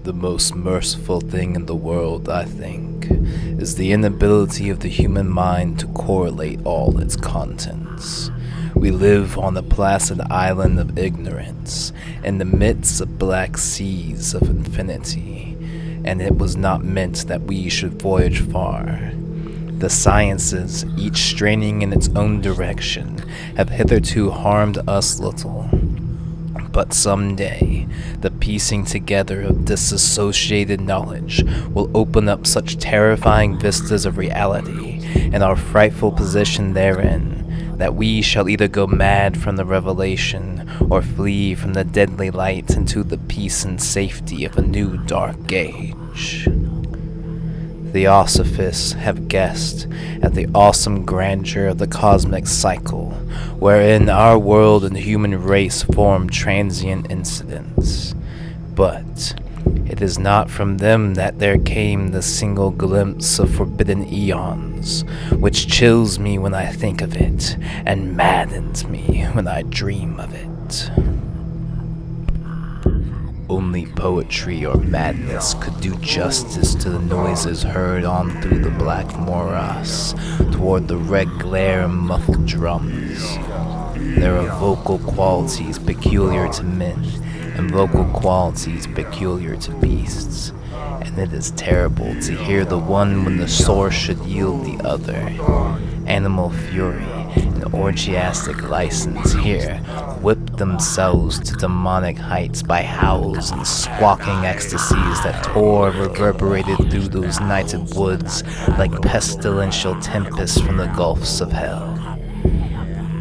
The most merciful thing in the world, I think, is the inability of the human mind to correlate all its contents. We live on a placid island of ignorance, in the midst of black seas of infinity, and it was not meant that we should voyage far. The sciences, each straining in its own direction, have hitherto harmed us little. But someday, the piecing together of disassociated knowledge will open up such terrifying vistas of reality and our frightful position therein, that we shall either go mad from the revelation or flee from the deadly light into the peace and safety of a new dark age. Theosophists have guessed at the awesome grandeur of the cosmic cycle, wherein our world and the human race form transient incidents. But it is not from them that there came the single glimpse of forbidden eons, which chills me when I think of it, and maddens me when I dream of it. Only poetry or madness could do justice to the noises heard on through the black morass, toward the red glare and muffled drums. There are vocal qualities peculiar to men, and vocal qualities peculiar to beasts, and it is terrible to hear the one when the source should yield the other. Animal fury and orgiastic license here whip themselves to demonic heights by howls and squawking ecstasies that tore and reverberated through those nighted woods like pestilential tempests from the gulfs of hell.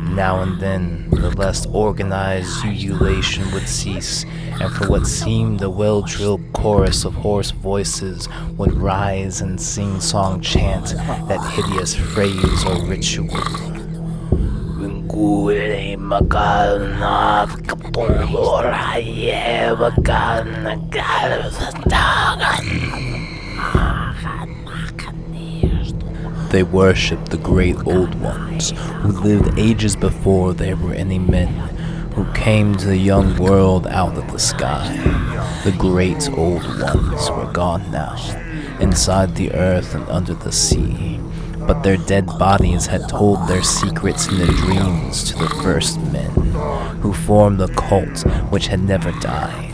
Now and then, the less organized ululation would cease, and for what seemed a well-drilled chorus of hoarse voices would rise and sing-song chant that hideous phrase or ritual. They worshipped the great old ones, who lived ages before there were any men, who came to the young world out of the sky. The great old ones were gone now, inside the earth and under the sea, but their dead bodies had told their secrets in their dreams to the first men, who formed a cult which had never died.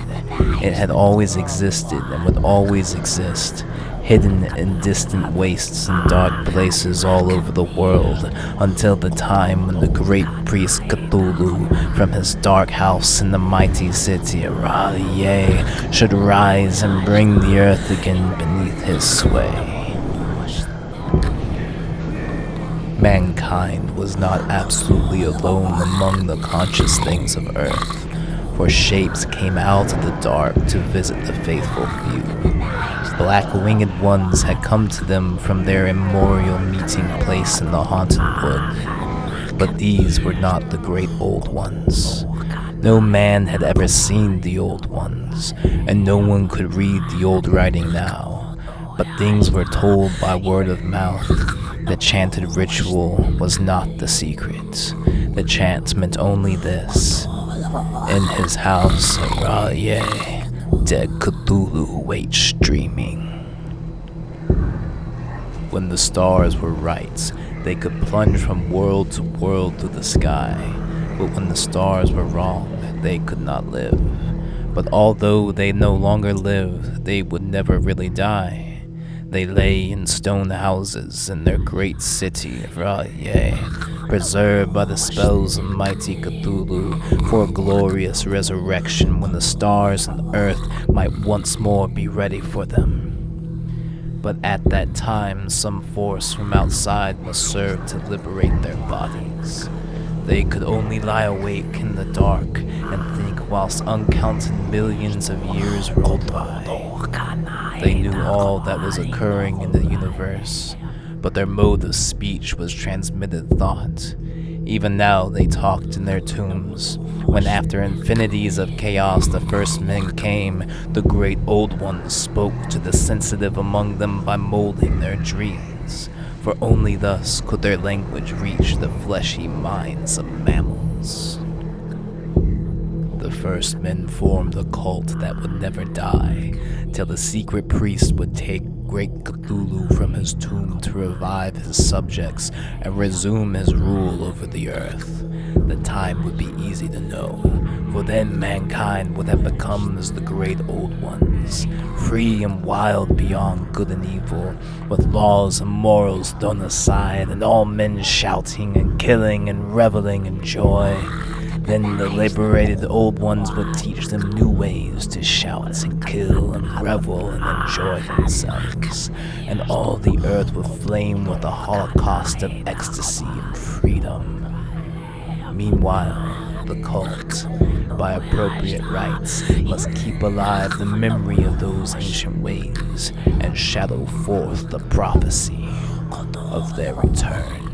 It had always existed and would always exist, hidden in distant wastes and dark places all over the world, until the time when the great priest Cthulhu, from his dark house in the mighty city of Raleigh, should rise and bring the earth again beneath his sway. Mankind was not absolutely alone among the conscious things of earth, for shapes came out of the dark to visit the faithful few. Black-winged ones had come to them from their immemorial meeting place in the haunted wood, but these were not the great old ones. No man had ever seen the old ones, and no one could read the old writing now, but things were told by word of mouth. The chanted ritual was not the secret. The chant meant only this: in his house at Raleigh, dead Cthulhu waits dreaming. When the stars were right, they could plunge from world to world through the sky, but when the stars were wrong, they could not live. But although they no longer lived, they would never really die. They lay in stone houses in their great city of Raleigh, preserved by the spells of mighty Cthulhu for a glorious resurrection when the stars and earth might once more be ready for them. But at that time, some force from outside must serve to liberate their bodies. They could only lie awake in the dark and think whilst uncounted millions of years rolled by. They knew all that was occurring in the universe, but their mode of speech was transmitted thought. Even now they talked in their tombs. When after infinities of chaos the first men came, the great old ones spoke to the sensitive among them by molding their dreams, for only thus could their language reach the fleshy minds of mammals. The first men formed a cult that would never die, till the secret priest would take great Cthulhu from his tomb to revive his subjects and resume his rule over the earth. The time would be easy to know, for then mankind would have become as the great old ones, free and wild beyond good and evil, with laws and morals thrown aside, and all men shouting and killing and reveling in joy. Then the liberated old ones would teach them new ways to shout and kill and revel and enjoy themselves, and all the earth would flame with a holocaust of ecstasy and freedom. Meanwhile, the cult, by appropriate rites, must keep alive the memory of those ancient ways and shadow forth the prophecy of their return.